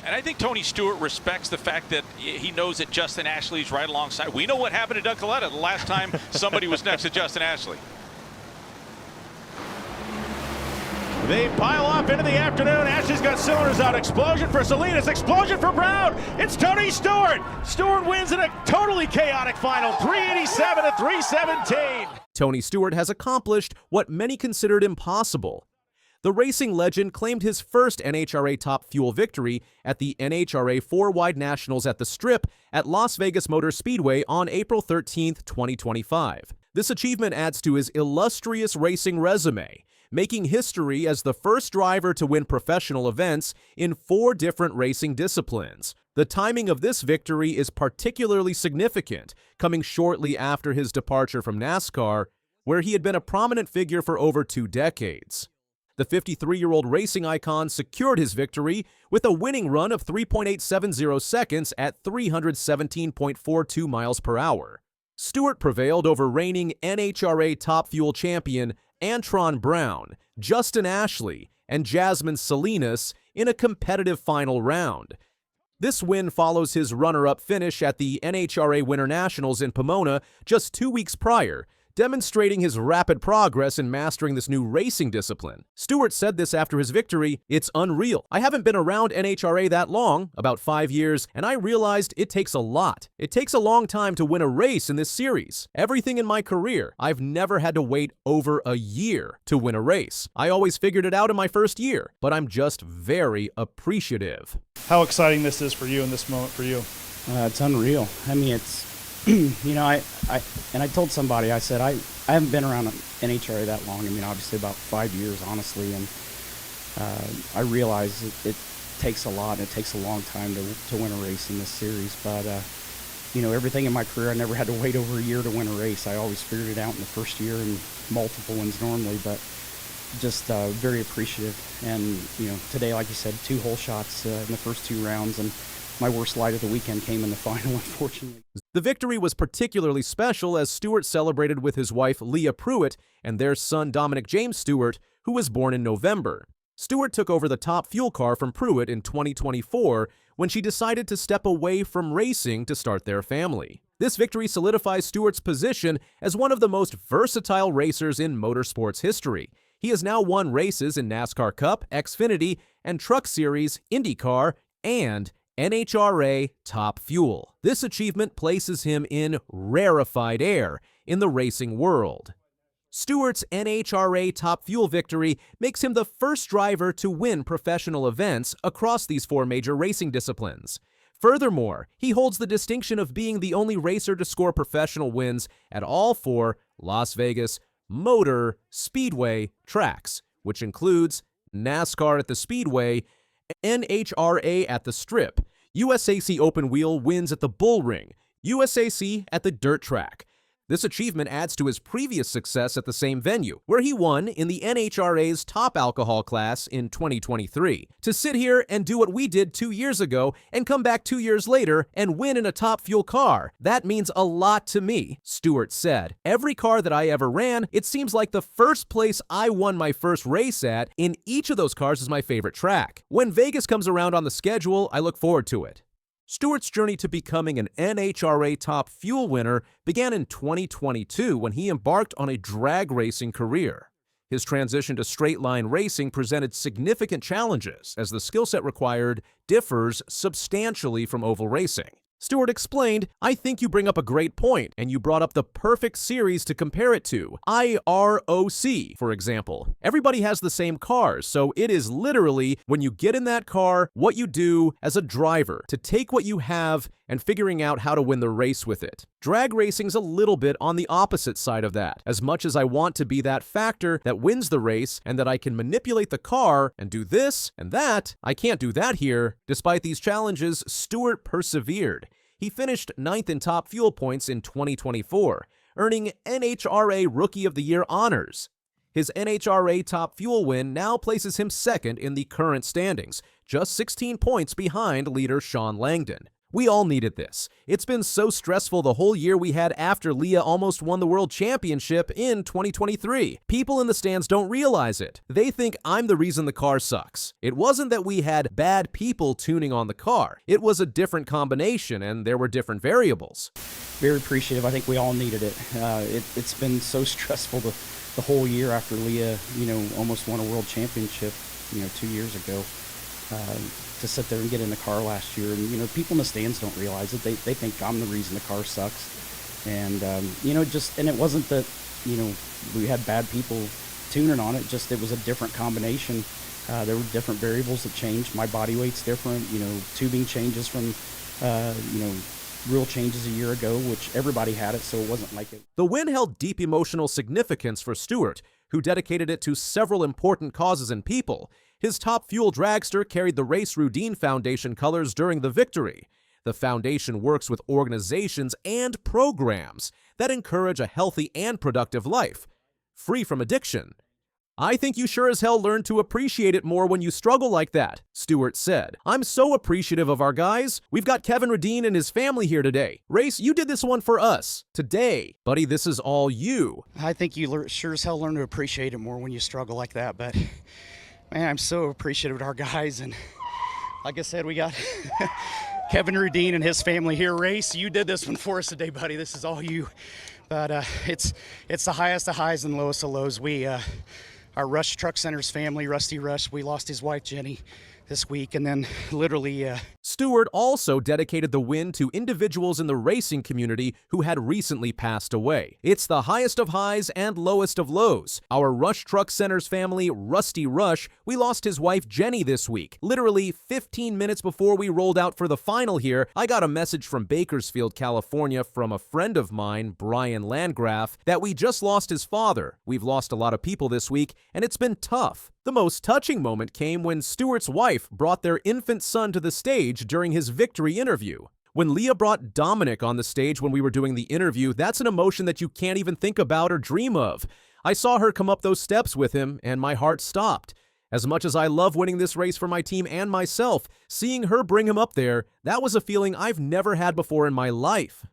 And I think Tony Stewart respects the fact that he knows that Justin Ashley's right alongside. We know what happened to Duncoletta the last time somebody was next to Justin Ashley. They pile off into the afternoon. Ashley's got cylinders out. Explosion for Salinas. Explosion for Brown. It's Tony Stewart. Stewart wins in a totally chaotic final, 387 to 317. Tony Stewart has accomplished what many considered impossible. The racing legend claimed his first NHRA Top Fuel victory at the NHRA 4-Wide Nationals at the Strip at Las Vegas Motor Speedway on April 13, 2025. This achievement adds to his illustrious racing resume, making history as the first driver to win professional events in 4 different racing disciplines. The timing of this victory is particularly significant, coming shortly after his departure from NASCAR, where he had been a prominent figure for over 2 decades. The 53-year-old racing icon secured his victory with a winning run of 3.870 seconds at 317.42 miles per hour. Stewart prevailed over reigning NHRA Top Fuel champion Antron Brown, Justin Ashley, and Jasmine Salinas in a competitive final round. This win follows his runner-up finish at the NHRA Winternationals in Pomona just 2 weeks prior, demonstrating his rapid progress in mastering this new racing discipline. Stewart said this after his victory, "It's unreal. I haven't been around NHRA that long, about 5 years, and I realized it takes a lot. It takes a long time to win a race in this series. Everything in my career, I've never had to wait over a year to win a race. I always figured it out in my first year, but I'm just very appreciative." How exciting this is for you in this moment for you? It's unreal. I mean, it's, you know, I told somebody, I said, I haven't been around NHRA that long. I mean, obviously about 5 years, honestly, and I realize it takes a lot, and it takes a long time to win a race in this series. But, you know, everything in my career, I never had to wait over a year to win a race. I always figured it out in the first year and multiple ones normally, but just very appreciative. And, you know, today, like you said, 2 hole shots in the first 2 rounds, and my worst light of the weekend came in the final, unfortunately. The victory was particularly special as Stewart celebrated with his wife Leah Pruitt and their son Dominic James Stewart, who was born in November. Stewart took over the Top Fuel car from Pruitt in 2024 when she decided to step away from racing to start their family. This victory solidifies Stewart's position as one of the most versatile racers in motorsports history. He has now won races in NASCAR Cup, Xfinity, and Truck Series, IndyCar, and NHRA Top Fuel. This achievement places him in rarefied air in the racing world. Stewart's NHRA Top Fuel victory makes him the first driver to win professional events across these 4 major racing disciplines. Furthermore, he holds the distinction of being the only racer to score professional wins at all 4 Las Vegas Motor Speedway tracks, which includes NASCAR at the Speedway, NHRA at the Strip, USAC Open Wheel wins at the Bull Ring, USAC at the Dirt Track. This achievement adds to his previous success at the same venue, where he won in the NHRA's Top Alcohol class in 2023. To sit here and do what we did 2 years ago and come back 2 years later and win in a Top Fuel car, that means a lot to me, Stewart said. Every car that I ever ran, it seems like the first place I won my first race at in each of those cars is my favorite track. When Vegas comes around on the schedule, I look forward to it. Stewart's journey to becoming an NHRA Top Fuel winner began in 2022 when he embarked on a drag racing career. His transition to straight-line racing presented significant challenges as the skill set required differs substantially from oval racing. Stewart explained, "I think you bring up a great point, and you brought up the perfect series to compare it to. IROC, for example. Everybody has the same cars, so it is literally, when you get in that car, what you do as a driver to take what you have and figuring out how to win the race with it. Drag racing's a little bit on the opposite side of that. As much as I want to be that factor that wins the race and that I can manipulate the car and do this and that, I can't do that here." Despite these challenges, Stewart persevered. He finished 9th in Top Fuel points in 2024, earning NHRA Rookie of the Year honors. His NHRA Top Fuel win now places him 2nd in the current standings, just 16 points behind leader Sean Langdon. We all needed this. It's been so stressful the whole year we had after Leah almost won the World Championship in 2023. People in the stands don't realize it. They think I'm the reason the car sucks. It wasn't that we had bad people tuning on the car. It was a different combination, and there were different variables. Very appreciative. I think we all needed it. It's been so stressful the whole year after Leah, almost won a World Championship, 2 years ago. To sit there and get in the car last year, and people in the stands don't realize it. They think I'm the reason the car sucks, and and it wasn't that we had bad people tuning on it. Just it was a different combination. There were different variables that changed. My body weight's different. Tubing changes from real changes a year ago, which everybody had it, so it wasn't like it. The win held deep emotional significance for Stewart, who dedicated it to several important causes and people. His Top Fuel dragster carried the Race Rudine Foundation colors during the victory. The foundation works with organizations and programs that encourage a healthy and productive life, free from addiction. I think you sure as hell learn to appreciate it more when you struggle like that, Stewart said. I'm so appreciative of our guys. We've got Kevin Rudine and his family here today. Race, you did this one for us. Today. Buddy, this is all you. I think you sure as hell learn to appreciate it more when you struggle like that, but man, I'm so appreciative of our guys, and like I said, we got Kevin Rudine and his family here. Race, you did this one for us today, buddy. This is all you. But it's the highest of highs and lowest of lows. Our Rush Truck Center's family, Rusty Rush, we lost his wife, Jenny, this week, and then literally... Stewart also dedicated the win to individuals in the racing community who had recently passed away. It's the highest of highs and lowest of lows. Our Rush Truck Center's family, Rusty Rush, we lost his wife, Jenny, this week. Literally 15 minutes before we rolled out for the final here, I got a message from Bakersfield, California, from a friend of mine, Brian Landgraf, that we just lost his father. We've lost a lot of people this week, and it's been tough. The most touching moment came when Stewart's wife brought their infant son to the stage during his victory interview. When Leah brought Dominic on the stage when we were doing the interview, that's an emotion that you can't even think about or dream of. I saw her come up those steps with him, and my heart stopped. As much as I love winning this race for my team and myself, seeing her bring him up there, that was a feeling I've never had before in my life.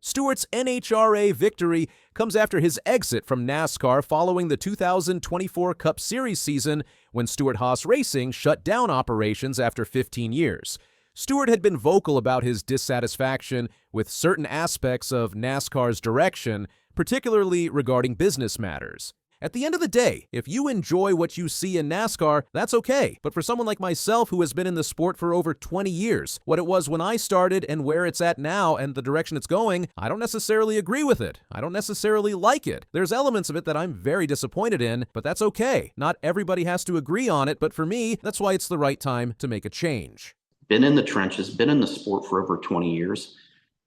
Stewart's NHRA victory comes after his exit from NASCAR following the 2024 Cup Series season when Stewart-Haas Racing shut down operations after 15 years. Stewart had been vocal about his dissatisfaction with certain aspects of NASCAR's direction, particularly regarding business matters. At the end of the day, if you enjoy what you see in NASCAR, that's okay. But for someone like myself who has been in the sport for over 20 years, what it was when I started and where it's at now and the direction it's going, I don't necessarily agree with it. I don't necessarily like it. There's elements of it that I'm very disappointed in, but that's okay. Not everybody has to agree on it, but for me, that's why it's the right time to make a change. Been in the trenches, been in the sport for over 20 years.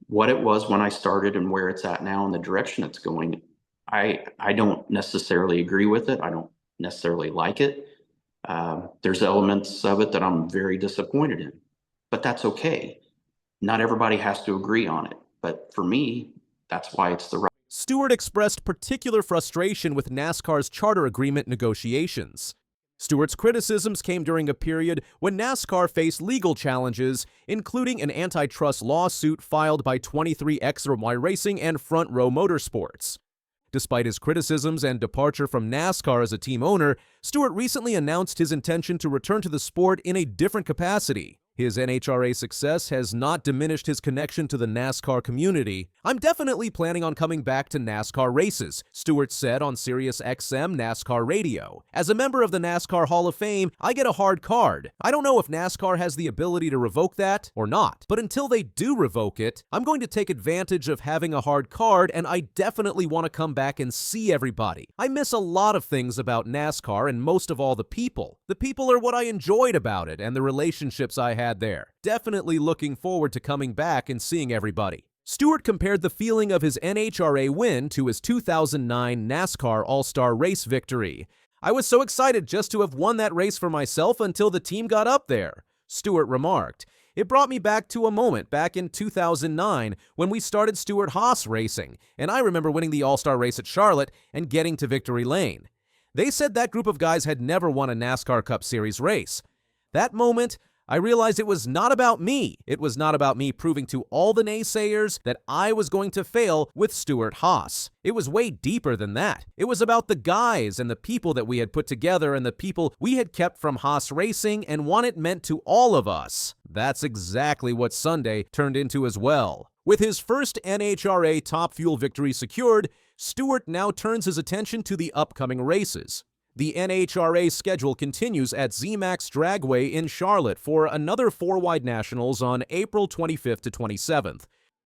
What it was when I started and where it's at now and the direction it's going, I don't necessarily agree with it. I don't necessarily like it. There's elements of it that I'm very disappointed in, but that's okay. Not everybody has to agree on it, but for me, that's why it's the right. Stewart expressed particular frustration with NASCAR's charter agreement negotiations. Stewart's criticisms came during a period when NASCAR faced legal challenges, including an antitrust lawsuit filed by 23XY Racing and Front Row Motorsports. Despite his criticisms and departure from NASCAR as a team owner, Stewart recently announced his intention to return to the sport in a different capacity. His NHRA success has not diminished his connection to the NASCAR community. I'm definitely planning on coming back to NASCAR races, Stewart said on Sirius XM NASCAR Radio. As a member of the NASCAR Hall of Fame, I get a hard card. I don't know if NASCAR has the ability to revoke that or not, but until they do revoke it, I'm going to take advantage of having a hard card, and I definitely want to come back and see everybody. I miss a lot of things about NASCAR, and most of all the people. The people are what I enjoyed about it and the relationships I had there. Definitely looking forward to coming back and seeing everybody. Stewart compared the feeling of his NHRA win to his 2009 NASCAR All-Star Race victory. I was so excited just to have won that race for myself until the team got up there, Stewart remarked. It brought me back to a moment back in 2009 when we started Stewart-Haas Racing, and I remember winning the All-Star race at Charlotte and getting to victory lane. They said that group of guys had never won a NASCAR Cup Series race. That moment, I realized it was not about me. It was not about me proving to all the naysayers that I was going to fail with Stewart-Haas. It was way deeper than that. It was about the guys and the people that we had put together and the people we had kept from Haas Racing and what it meant to all of us. That's exactly what Sunday turned into as well. With his first NHRA Top Fuel victory secured, Stewart now turns his attention to the upcoming races. The NHRA schedule continues at ZMAX Dragway in Charlotte for another 4-wide nationals on April 25th to 27th.